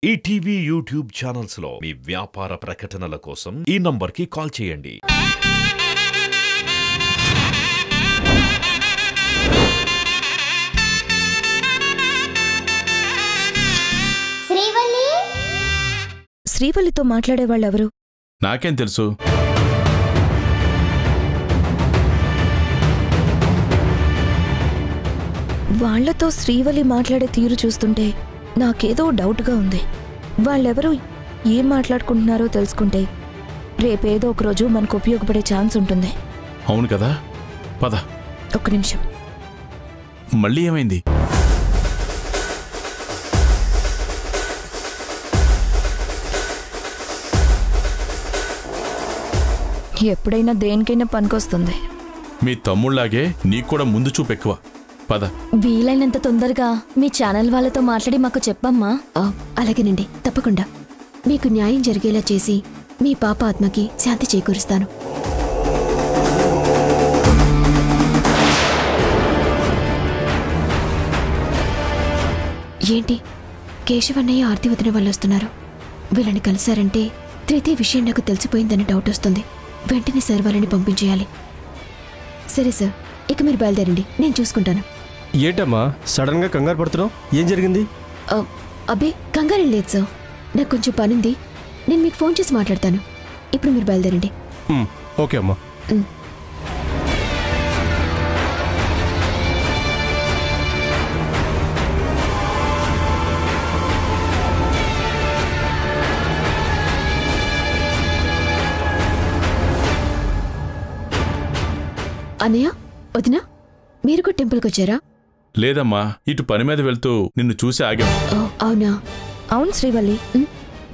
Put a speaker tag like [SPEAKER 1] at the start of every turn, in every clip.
[SPEAKER 1] ETV YouTube channels లో మీ వ్యాపార ప్రకటనల కోసం ఈ నంబర్కి కాల్ చేయండి.
[SPEAKER 2] శ్రీవల్లితో మాట్లాడేవాళ్ళెవరు?
[SPEAKER 3] నాకేం తెలుసు?
[SPEAKER 2] వాళ్లతో శ్రీవల్లి మాట్లాడే తీరు చూస్తుంటే నాకేదో డౌట్గా ఉంది. వాళ్ళెవరూ ఏం మాట్లాడుకుంటున్నారో తెలుసుకుంటే రేపేదో ఒకరోజు మనకు ఉపయోగపడే ఛాన్స్ ఉంటుంది.
[SPEAKER 3] అవును కదా, పద.
[SPEAKER 2] ఒక్క నిమిషం.
[SPEAKER 3] మళ్ళీ ఏమైంది?
[SPEAKER 2] ఎప్పుడైనా దేనికైనా పనికొస్తుంది.
[SPEAKER 3] మీ తమ్ముళ్లాగే నీకు కూడా ముందు చూపు ఎక్కువ. పద.
[SPEAKER 4] వీలైనంత తొందరగా మీ ఛానల్ వాళ్ళతో మాట్లాడి మాకు చెప్పమ్మా.
[SPEAKER 5] అలాగేనండి, తప్పకుండా మీకు న్యాయం జరిగేలా చేసి మీ పాప ఆత్మకి శాంతి చేకూరుస్తాను. ఏంటి, కేశవన్నయ్య ఆర్తి వదిన వాళ్ళు వస్తున్నారు. వీళ్ళని కలిశారంటే త్రితి విషయం నాకు తెలిసిపోయిందని డౌట్ వస్తుంది. వెంటనే సార్ వాళ్ళని పంపించేయాలి. సరే సార్, ఇక మీరు బయలుదేరండి, నేను చూసుకుంటాను.
[SPEAKER 6] ఏంటమ్మా సడన్ గా కంగారు పడుతున్నావు? ఏం జరిగింది?
[SPEAKER 5] అబ్బే, కంగారేం లేదు సార్, నాకు కొంచెం పనుంది. నేను మీకు ఫోన్ చేసి మాట్లాడతాను. ఇప్పుడు మీరు బయలుదేరండి.
[SPEAKER 6] ఓకే అమ్మా.
[SPEAKER 5] అన్నయ్య, వదినా, మీరు కూడా టెంపుల్కి వచ్చారా?
[SPEAKER 3] లేదమ్మా, ఇటు పని మీద వెళ్తూ నిన్ను చూసి ఆగాం.
[SPEAKER 5] అవునా?
[SPEAKER 2] అవును శ్రీవల్లి,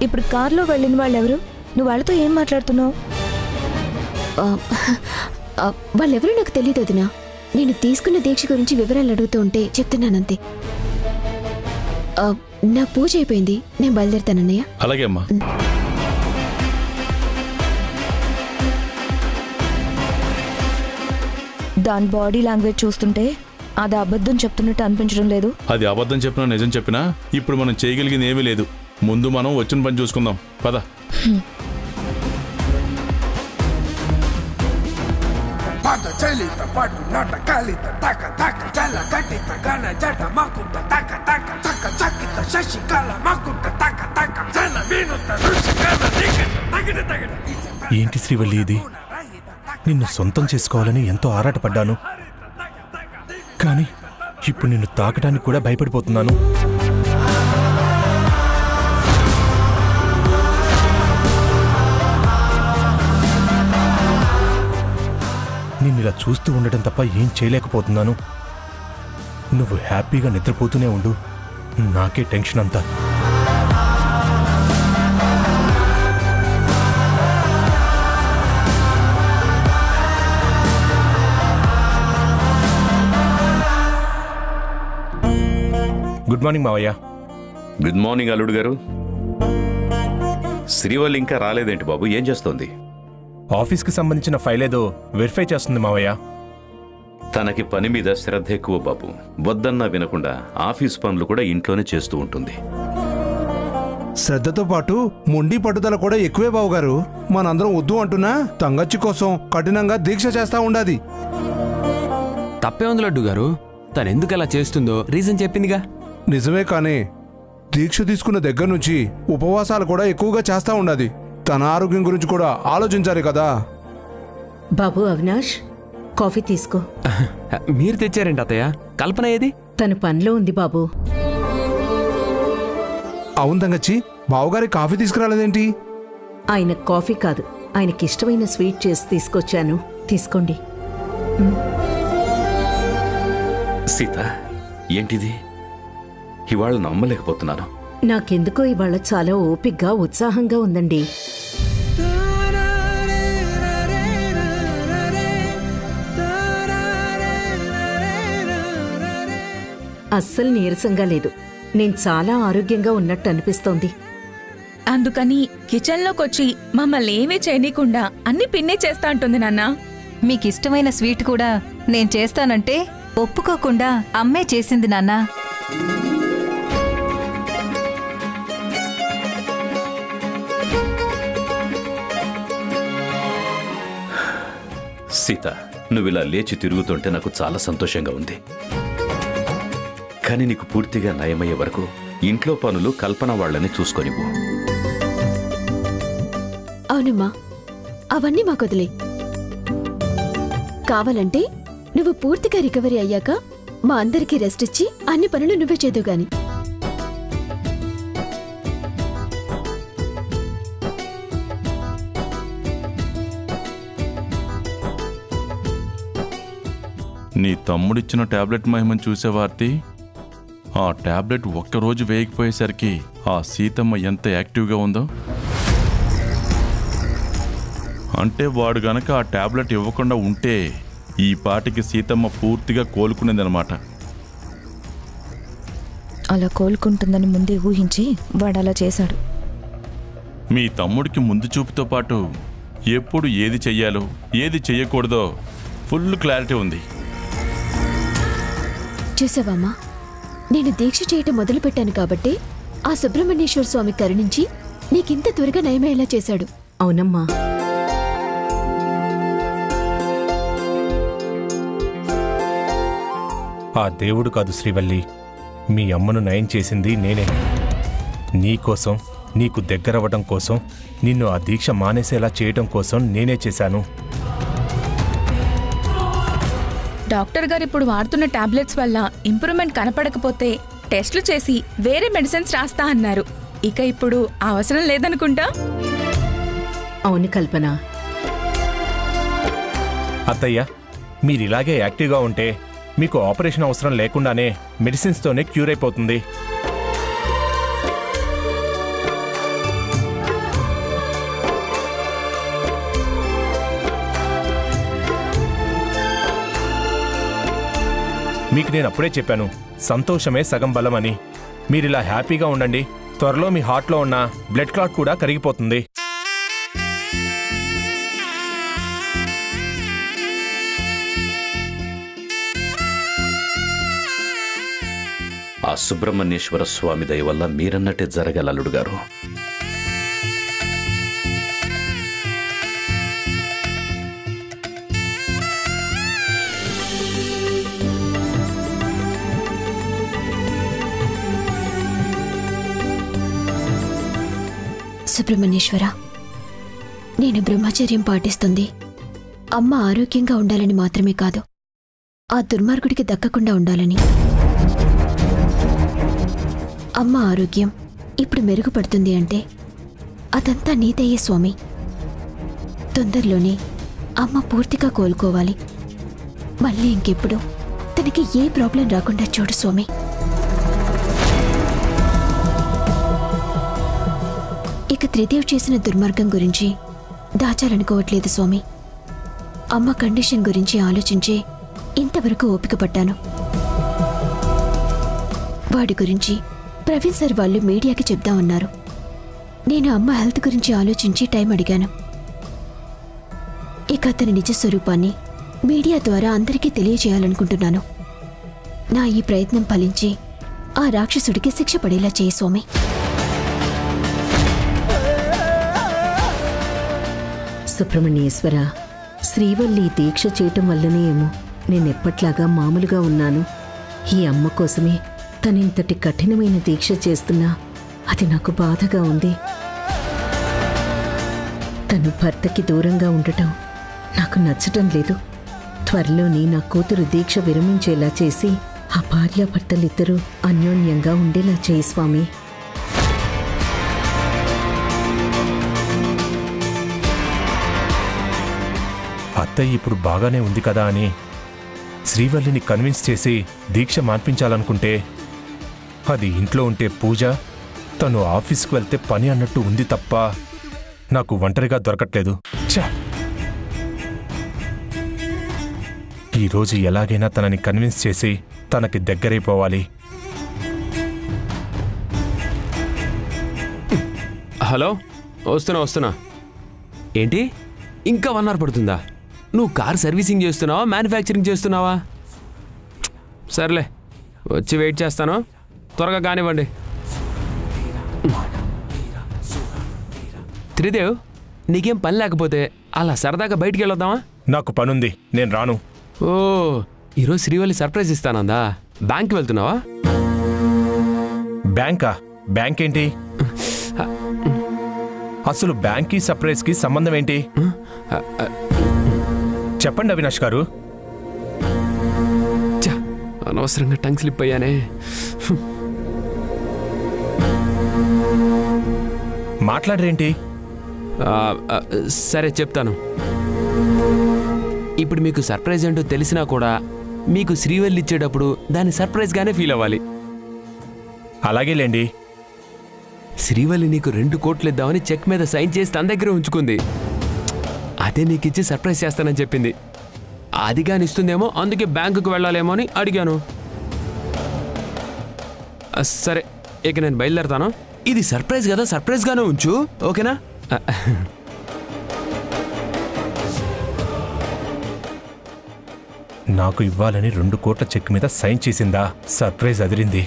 [SPEAKER 2] ఇప్పుడు కారులో వెళ్ళిన వాళ్ళెవరు? నువ్వు వాళ్ళతో ఏం మాట్లాడుతున్నావు?
[SPEAKER 5] వాళ్ళెవరూ నాకు తెలియదు వదినా. నేను తీసుకున్న దీక్ష గురించి వివరాలు అడుగుతూ ఉంటే చెప్తున్నానంతే. నా పూజ అయిపోయింది, నేను బయలుదేరుతానన్నయ్య.
[SPEAKER 3] అలాగే అమ్మా.
[SPEAKER 2] దాని బాడీ లాంగ్వేజ్ చూస్తుంటే అది అబద్ధం చెప్తున్నట్టు అనిపించడం లేదు.
[SPEAKER 3] అది అబద్ధం చెప్పినా నిజం చెప్పినా ఇప్పుడు మనం చేయగలిగింది ఏమీ లేదు. ముందు మనం వచ్చిన పని చూసుకుందాం, పద.
[SPEAKER 6] ఏంటి శ్రీవల్లి ఇది? నిన్ను సొంతం చేసుకోవాలని ఎంతో ఆరాటపడ్డాను, కానీ ఇప్పుడు నిన్ను తాకడానికి కూడా భయపడిపోతున్నాను. నిన్నిలా చూస్తూ ఉండటం తప్ప ఏం చేయలేకపోతున్నాను. నువ్వు హ్యాపీగా నిద్రపోతూనే ఉండు, నాకే టెన్షన్ అంతా. గుడ్ మార్నింగ్ మావయ్య.
[SPEAKER 1] గుడ్ మార్నింగ్ అల్లుడు గారు. శ్రీవల్లి ఇంకా రాలేదేంటి బాబు? ఏం చేస్తోంది?
[SPEAKER 6] ఆఫీస్కి సంబంధించిన ఫైల్ ఏదో వెరిఫై చేస్తుంది మావయ్య.
[SPEAKER 1] తనకి పని మీద శ్రద్ధ ఎక్కువ బాబు. వద్దన్నా వినకుండా ఆఫీస్ పనులు కూడా ఇంట్లోనే చేస్తూ ఉంటుంది.
[SPEAKER 7] శ్రద్ధతో పాటు మొండి పట్టుదల కూడా ఎక్కువే బావుగారు. మనందరం వద్దు అంటున్నా తంగచ్చి కోసం కఠినంగా దీక్ష చేస్తా ఉండాది.
[SPEAKER 8] తప్పే ఉంది లడ్డు గారు, తనెందుకు అలా చేస్తుందో రీజన్ చెప్పిందిగా.
[SPEAKER 7] నిజమే, కానీ దీక్ష తీసుకున్న దగ్గర నుంచి ఉపవాసాలు కూడా ఎక్కువగా చేస్తా ఉండాది. తన ఆరోగ్యం గురించి కూడా ఆలోచించాలి కదా.
[SPEAKER 9] బాబు అవినాష్, కాఫీ తీసుకో.
[SPEAKER 8] మీరు తెచ్చారేంటి అత్తయ్య? కల్పన ఏది?
[SPEAKER 9] తను పనిలో ఉంది బాబు.
[SPEAKER 7] అవును తంగచ్చి, బావుగారి కాఫీ తీసుకురాలేదేంటి?
[SPEAKER 9] ఆయన కాఫీ కాదు, ఆయనకిష్టమైన స్వీట్ చేసి తీసుకొచ్చాను, తీసుకోండి.
[SPEAKER 1] సీత, ఏంటిది? ఇవాళ నమ్మలేకపోతున్నాను.
[SPEAKER 9] నాకెందుకో ఇవాళ చాలా ఓపిగ్గా ఉత్సాహంగా ఉందండి. అస్సలు నీరసంగా లేదు. నేను చాలా ఆరోగ్యంగా ఉన్నట్టు అనిపిస్తోంది.
[SPEAKER 10] అందుకని కిచెన్లోకొచ్చి మమ్మల్ని ఏమీ చేయనీకుండా అన్ని పిన్నే చేస్తా అంటుంది నాన్న.
[SPEAKER 11] మీకిష్టమైన స్వీట్ కూడా నేను చేస్తానంటే ఒప్పుకోకుండా అమ్మే చేసింది నాన్నా.
[SPEAKER 1] సీత, నువ్విలా లేచి తిరుగుతుంటే నాకు చాలా సంతోషంగా ఉంది. కానీ నీకు పూర్తిగా నయమయ్యే వరకు ఇంట్లో పనులు కల్పన వాళ్ళని చూసుకొనివ్వు.
[SPEAKER 5] అవునమ్మా, అవన్నీ మాకొదిలే. కావాలంటే నువ్వు పూర్తిగా రికవరీ అయ్యాక మా అందరికీ రెస్ట్ ఇచ్చి అన్ని పనులు నువ్వే చేదువు గాని.
[SPEAKER 3] నీ తమ్ముడిచ్చిన టాబ్లెట్ మహిమను చూసేవార్తి, ఆ టాబ్లెట్ ఒక్కరోజు వేయకపోయేసరికి ఆ సీతమ్మ ఎంత యాక్టివ్గా ఉందో. అంటే వాడు గనక ఆ టాబ్లెట్ ఇవ్వకుండా ఉంటే ఈ పాటికి సీతమ్మ పూర్తిగా కోలుకునేదనమాట.
[SPEAKER 2] అలా కోలుకుంటుందని ముందే ఊహించి వాడలా చేశాడు.
[SPEAKER 3] మీ తమ్ముడికి ముందు చూపుతో పాటు ఎప్పుడు ఏది చెయ్యాలో ఏది చెయ్యకూడదో ఫుల్ క్లారిటీ ఉంది.
[SPEAKER 5] చూసావమ్మా, నేను దీక్ష చేయటం మొదలుపెట్టాను కాబట్టి ఆ సుబ్రహ్మణ్యేశ్వర స్వామి కరుణించి నీకింత త్వరగా నయమయ్యేలా చేశాడు.
[SPEAKER 9] అవునమ్మా.
[SPEAKER 6] ఆ దేవుడు కాదు శ్రీవల్లి, మీ అమ్మను నయం చేసింది నేనే. నీకోసం, నీకు దగ్గరవ్వడం కోసం, నిన్ను ఆ దీక్ష మానేసేలా చేయడం కోసం నేనే చేశాను.
[SPEAKER 10] డాక్టర్ గారు ఇప్పుడు వాడుతున్న టాబ్లెట్స్ వల్ల ఇంప్రూవ్మెంట్ కనపడకపోతే టెస్టులు చేసి వేరే మెడిసిన్స్ రాస్తా అన్నారు. ఇక ఇప్పుడు అవసరం లేదనుకుంటా.
[SPEAKER 9] అవును కల్పన.
[SPEAKER 6] అత్తయ్య, మీరిలాగే యాక్టివ్గా ఉంటే మీకు ఆపరేషన్ అవసరం లేకుండానే మెడిసిన్స్తోనే క్యూర్ అయిపోతుంది. మీకు నేను అప్పుడే చెప్పాను, సంతోషమే సగం బలం అని. మీరిలా హ్యాపీగా ఉండండి, త్వరలో మీ హార్ట్లో ఉన్న బ్లడ్ క్లాట్ కూడా కరిగిపోతుంది.
[SPEAKER 1] ఆ సుబ్రహ్మణ్యేశ్వర స్వామి దయ వల్ల మీరన్నట్టే జరగాలి అల్లుడు గారు.
[SPEAKER 5] సుబ్రహ్మణ్యేశ్వర, నేను బ్రహ్మచర్యం పాటిస్తుంది అమ్మ ఆరోగ్యంగా ఉండాలని మాత్రమే కాదు, ఆ దుర్మార్గుడికి దక్కకుండా ఉండాలని. అమ్మ ఆరోగ్యం ఇప్పుడు మెరుగుపడుతుంది అంటే అదంతా నీదయ్యే స్వామి. తొందరలోనే అమ్మ పూర్తిగా కోలుకోవాలి. మళ్ళీ ఇంకెప్పుడు తనకి ఏ ప్రాబ్లం రాకుండా చూడు స్వామి. ఇక త్రిదేవ్ చేసిన దుర్మార్గం గురించి దాచాలనుకోవట్లేదు స్వామి. అమ్మ కండిషన్ గురించి ఆలోచించే ఇంతవరకు ఓపిక పట్టాను. వాడి గురించి ప్రవీణ్ సార్ వాళ్ళు మీడియాకి చెప్దామన్నారు. నేను అమ్మ హెల్త్ గురించి ఆలోచించి టైం అడిగాను. ఇక అతని నిజ స్వరూపాన్ని మీడియా ద్వారా అందరికీ తెలియజేయాలనుకుంటున్నాను. నా ఈ ప్రయత్నం ఫలించి ఆ రాక్షసుడికి శిక్ష పడేలా చేయి స్వామి.
[SPEAKER 9] సుబ్రహ్మణ్యేశ్వర, శ్రీవల్లి దీక్ష చేయటం వల్లనే ఏమో నేనెప్పట్లాగా మామూలుగా ఉన్నాను. ఈ అమ్మ కోసమే తనింతటి కఠినమైన దీక్ష చేస్తున్నా అది నాకు బాధగా ఉంది. తను భర్తకి దూరంగా ఉండటం నాకు నచ్చటం లేదు. త్వరలోనే నా కూతురు దీక్ష విరమించేలా చేసి ఆ భార్యాభర్తలిద్దరూ అన్యోన్యంగా ఉండేలా చేయి స్వామి.
[SPEAKER 6] అత్తయ్య ఇప్పుడు బాగానే ఉంది కదా అని శ్రీవల్లిని కన్విన్స్ చేసి దీక్ష మాన్పించాలనుకుంటే అది ఇంట్లో ఉంటే పూజ, తను ఆఫీస్కి వెళ్తే పని అన్నట్టు ఉంది తప్ప నాకు ఒంటరిగా దొరకట్లేదు. ఛా! ఈరోజు ఎలాగైనా తనని కన్విన్స్ చేసి తనకి దగ్గరైపోవాలి.
[SPEAKER 8] హలో, వస్తున్నా. ఏంటి, ఇంకా 1 అవర్ పడుతుందా? నువ్వు కార్ సర్వీసింగ్ చేస్తున్నావా, మ్యానుఫ్యాక్చరింగ్ చేస్తున్నావా? సర్లే, వచ్చి వెయిట్ చేస్తాను. త్వరగా కానివ్వండి. త్రిదేవ్, నీకేం పని లేకపోతే అలా సరదాగా బయటికి వెళ్ళొద్దామా?
[SPEAKER 6] నాకు పనుంది, నేను రాను.
[SPEAKER 8] ఓ, ఈరోజు శ్రీవల్లి సర్ప్రైజ్ ఇస్తానందా? బ్యాంక్కి వెళ్తున్నావా?
[SPEAKER 6] బ్యాంకా? బ్యాంక్ ఏంటి? అసలు బ్యాంక్కి సర్ప్రైజ్కి సంబంధం ఏంటి? చెప్పండి అవినాష్ గారు.
[SPEAKER 8] అనవసరంగా టంగ్ స్లిప్ అయ్యానే.
[SPEAKER 6] మాట్లాడరేంటి?
[SPEAKER 8] సరే చెప్తాను. ఇప్పుడు మీకు సర్ప్రైజ్ ఏంటో తెలిసినా కూడా మీకు శ్రీవల్లి ఇచ్చేటప్పుడు దాన్ని సర్ప్రైజ్గానే ఫీల్ అవ్వాలి.
[SPEAKER 6] అలాగేలేండి.
[SPEAKER 8] శ్రీవల్లి నీకు 2 కోట్లు ఇద్దామని చెక్ మీద సైన్ చేసి తన దగ్గర ఉంచుకుంది. అదే నీకు ఇచ్చి సర్ప్రైజ్ చేస్తానని చెప్పింది. అది కానీ ఇస్తుందేమో, అందుకే బ్యాంకుకు వెళ్ళాలేమో అని అడిగాను. సరే, ఇక నేను బయలుదేరతాను. ఇది సర్ప్రైజ్ కదా, సర్ప్రైజ్గానే ఉంచు, ఓకేనా?
[SPEAKER 6] నాకు ఇవ్వాలని 2 కోట్ల చెక్ మీద సైన్ చేసిందా? సర్ప్రైజ్ అదిరింది.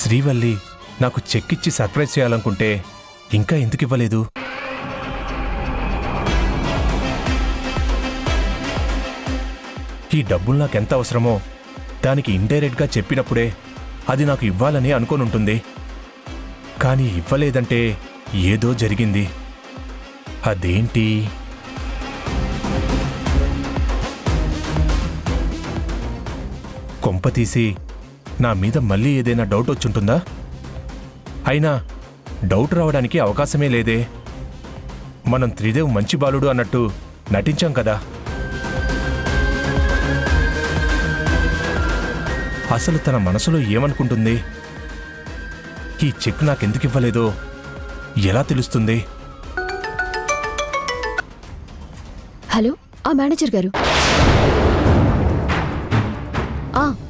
[SPEAKER 6] శ్రీవల్లి నాకు చెక్ ఇచ్చి సర్ప్రైజ్ చేయాలనుకుంటే ఇంకా ఎందుకు ఇవ్వలేదు? ఈ డబ్బులు నాకెంత అవసరమో దానికి ఇండైరెక్ట్గా చెప్పినప్పుడే అది నాకు ఇవ్వాలని అనుకోనుంటుంది. కానీ ఇవ్వలేదంటే ఏదో జరిగింది. అదేంటి? కొంపతీసి నా మీద మళ్ళీ ఏదైనా డౌట్ వచ్చుంటుందా? అయినా డౌట్ రావడానికి అవకాశమే లేదే. మనం త్రిదేవ్ మంచి బాలుడు అన్నట్టు నటించాం కదా. అసలు తన మనసులో ఏమనుకుంటుంది? ఈ చెక్ నాకెందుకు ఇవ్వలేదో ఎలా తెలుస్తుంది?
[SPEAKER 5] హలో, ఆ మేనేజర్ గారు,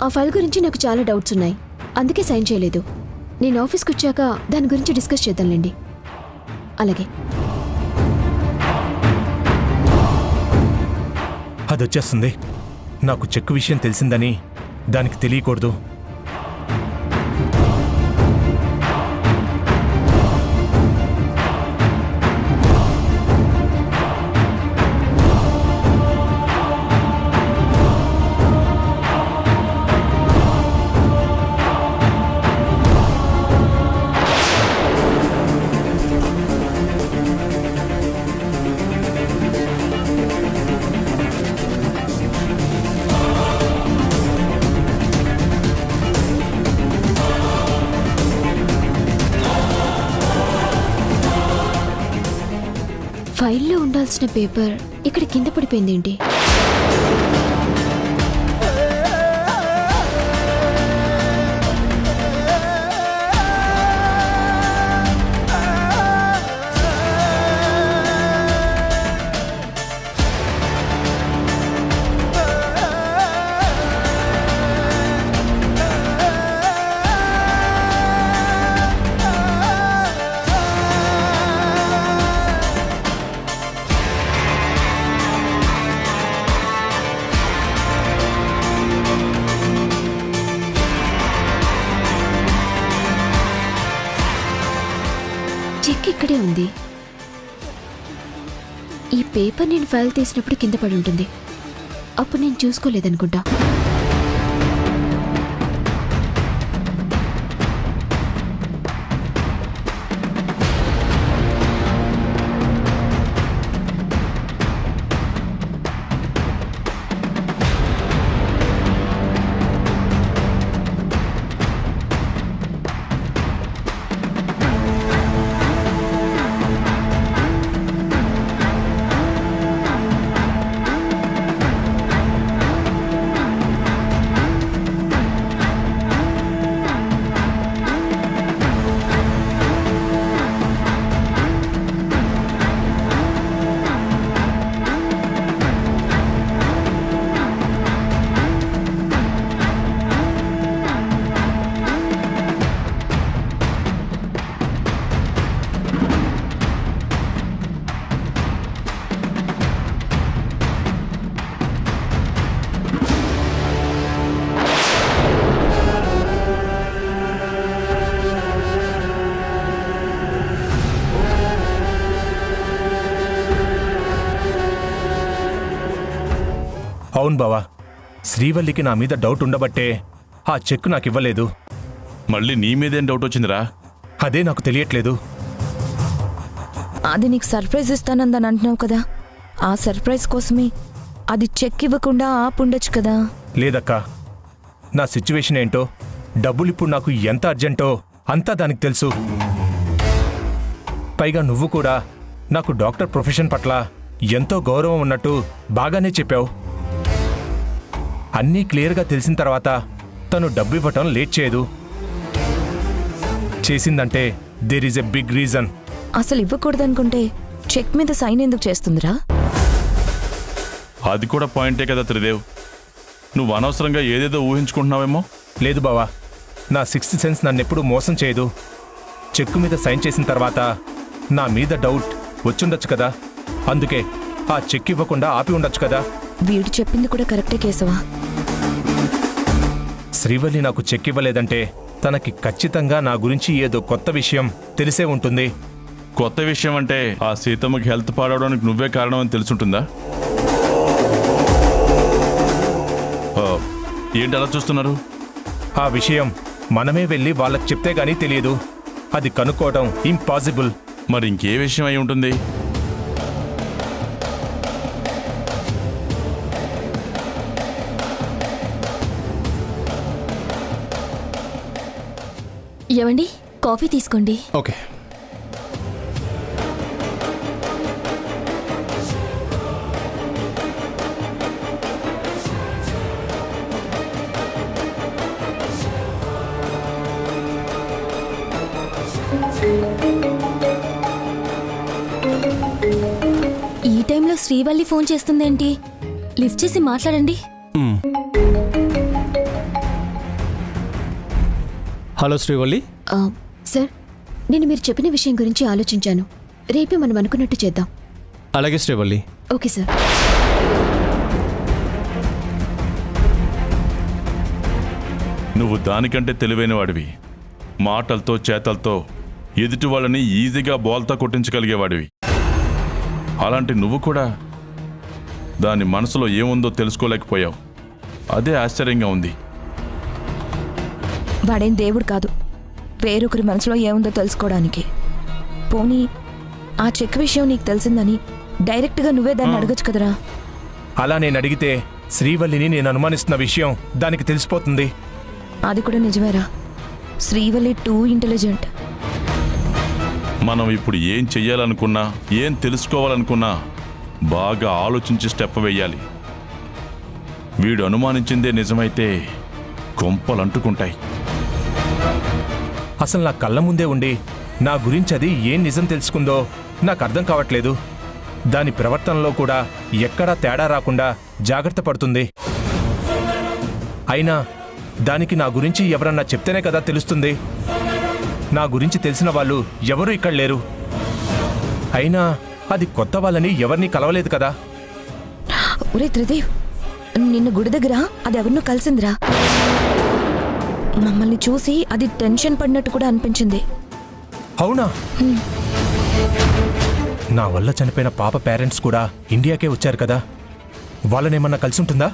[SPEAKER 5] ఆ ఫైల్ గురించి నాకు చాలా డౌట్స్ ఉన్నాయి, అందుకే సైన్ చేయలేదు. నేను ఆఫీస్కి వచ్చాక దాని గురించి డిస్కస్ చేద్దాంలేండి. అలాగే.
[SPEAKER 6] అదొచ్చేస్తుంది. నాకు చెక్ విషయం తెలిసిందని దానికి తెలియకూడదు.
[SPEAKER 5] ఫైల్లో ఉండాల్సిన పేపర్ ఇక్కడ కింద పడిపోయిందేంటి? చెక్ ఇక్కడే ఉంది. ఈ పేపర్ నేను ఫైల్ తీసినప్పుడు కింద పడి ఉంటుంది. అప్పుడు నేను చూసుకోలేదనుకుంటా.
[SPEAKER 6] అవును బావా, శ్రీవల్లికి నా మీద డౌట్ ఉండబట్టే ఆ చెక్ నాకు ఇవ్వలేదు.
[SPEAKER 3] మళ్ళీ నీ మీదేం డౌట్ వచ్చిందిరా?
[SPEAKER 6] అదే నాకు తెలియట్లేదు.
[SPEAKER 2] అది నీకు సర్ప్రైజ్ ఇస్తానందని అంటున్నావు కదా, ఆ సర్ప్రైజ్ కోసమే అది చెక్ ఇవ్వకుండా ఆపుండొచ్చు కదా.
[SPEAKER 6] లేదక్కా, నా సిచ్యువేషన్ ఏంటో, డబ్బులు ఇప్పుడు నాకు ఎంత అర్జెంటో అంతా దానికి తెలుసు. పైగా నువ్వు కూడా నాకు డాక్టర్ ప్రొఫెషన్ పట్ల ఎంతో గౌరవం ఉన్నట్టు బాగానే చెప్పావు. అన్నీ క్లియర్గా తెలిసిన తర్వాత తను డబ్బు ఇవ్వటం లేట్ చేయదు. చేసిందంటే there is a big reason.
[SPEAKER 2] అసలు ఇవ్వకూడదనుకుంటే చెక్ మీద సైన్ ఎందుకు చేస్తుందిరా?
[SPEAKER 3] అది కూడా పాయింటే కదా త్రిదేవ్. నువ్వు అనవసరంగా ఏదేదో ఊహించుకుంటున్నావేమో.
[SPEAKER 6] లేదు బావా, నా సిక్స్త్ సెన్స్ నన్నెప్పుడు మోసం చేయదు. చెక్కు మీద సైన్ చేసిన తర్వాత నా మీద డౌట్ వచ్చుండొచ్చు కదా, అందుకే ఆ చెక్ ఇవ్వకుండా ఆపి ఉండొచ్చు కదా.
[SPEAKER 2] వీడు చెప్పింది కూడా కరెక్టే కేశవా.
[SPEAKER 6] శ్రీవల్లి నాకు చెక్ ఇవ్వలేదంటే తనకి ఖచ్చితంగా నా గురించి ఏదో కొత్త విషయం తెలిసే ఉంటుంది.
[SPEAKER 3] కొత్త విషయం అంటే ఆ సీతమ్మకి హెల్త్ పాడవడానికి నువ్వే కారణం అని తెలుసుంటుందా? ఏంటి అలా చూస్తున్నారు?
[SPEAKER 6] ఆ విషయం మనమే వెళ్ళి వాళ్ళకి చెప్తే గానీ తెలియదు. అది కనుక్కోవడం ఇంపాసిబుల్.
[SPEAKER 3] మరి ఇంకే విషయం అయి ఉంటుంది?
[SPEAKER 4] ఏవండి, కాఫీ తీసుకోండి.
[SPEAKER 7] ఓకే.
[SPEAKER 4] ఈ టైంలో శ్రీవల్లి ఫోన్ చేస్తుందేంటి? లిఫ్ట్ చేసి మాట్లాడండి.
[SPEAKER 12] హలో శ్రీవల్లి.
[SPEAKER 5] సార్, నేను మీరు చెప్పిన విషయం గురించి ఆలోచించాను. రేపే మనం అనుకున్నట్టు చేద్దాం.
[SPEAKER 12] అలాగే శ్రీవల్లి.
[SPEAKER 5] Okay sir.
[SPEAKER 3] నువ్వు దానికంటే తెలివైన వాడివి. మాటలతో చేతలతో ఎదుటి వాళ్ళని ఈజీగా బాల్తో కొట్టించగలిగేవాడివి. అలాంటి నువ్వు కూడా దాని మనసులో ఏముందో తెలుసుకోలేకపోయావు. అదే ఆశ్చర్యంగా ఉంది.
[SPEAKER 2] వాడేం దేవుడు కాదు, వేరొకరి మనసులో ఏముందో తెలుసుకోవడానికి. పోనీ ఆ చెక్ విషయం నీకు తెలిసిందని డైరెక్ట్గా నువ్వే దాన్ని అడగచ్చు కదరా.
[SPEAKER 6] అలా నేను అడిగితే శ్రీవల్లిని నేను అనుమానిస్తున్న విషయం దానికి తెలిసిపోతుంది.
[SPEAKER 2] అది కూడా నిజమేరా, శ్రీవల్లి టూ ఇంటెలిజెంట్.
[SPEAKER 3] మనం ఇప్పుడు ఏం చెయ్యాలనుకున్నా, ఏం తెలుసుకోవాలనుకున్నా బాగా ఆలోచించి స్టెప్ వేయాలి. వీడు అనుమానించిందే నిజమైతే కొంపలు అంటుకుంటాయి.
[SPEAKER 6] అసలు నా కళ్ళ ముందే ఉండి నా గురించి అది ఏం నిజం తెలుసుకుందో నాకు అర్థం కావట్లేదు. దాని ప్రవర్తనలో కూడా ఎక్కడా తేడా రాకుండా జాగ్రత్త పడుతుంది. అయినా దానికి నా గురించి ఎవరన్నా చెప్తేనే కదా తెలుస్తుంది. నా గురించి తెలిసిన వాళ్ళు ఎవరూ ఇక్కడ లేరు. అయినా అది కొత్త వాళ్ళని ఎవరిని కలవలేదు కదా.
[SPEAKER 2] ఒరే త్రిదేవ్, నిన్న గుడి దగ్గర అది ఎవరినో కలిసిందిరా. మమ్మల్ని చూసి అది టెన్షన్ పడినట్టు కూడా అనిపించింది.
[SPEAKER 6] అవునా? నా వల్ల చనిపోయిన పాప పేరెంట్స్ కూడా ఇండియాకే వచ్చారు కదా. వాళ్ళనేమన్నా కలిసి ఉంటుందా?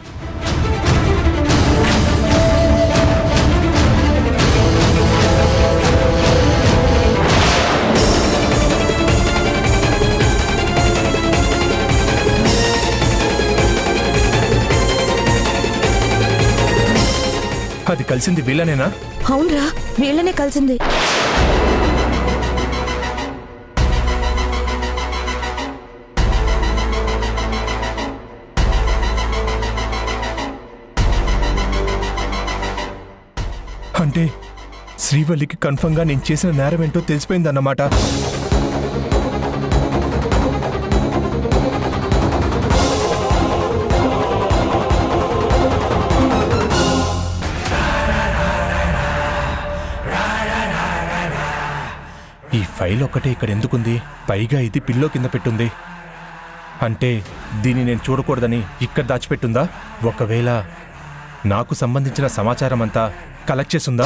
[SPEAKER 6] అది కలిసింది వీళ్ళనేనా?
[SPEAKER 2] అవునరా, వీళ్ళనే కలిసింది.
[SPEAKER 6] అంటే శ్రీవల్లికి కన్ఫర్మ్గా నేను చేసిన నేరం ఏంటో తెలిసిపోయిందన్నమాట. ఈ ఫైల్ ఒక్కటే ఇక్కడ ఎందుకుంది? పైగా ఇది పిల్లో కింద పెట్టుంది. అంటే దీన్ని నేను చూడకూడదని ఇక్కడ దాచిపెట్టుందా? ఒకవేళ నాకు సంబంధించిన సమాచారం అంతా కలెక్ట్ చేసుందా?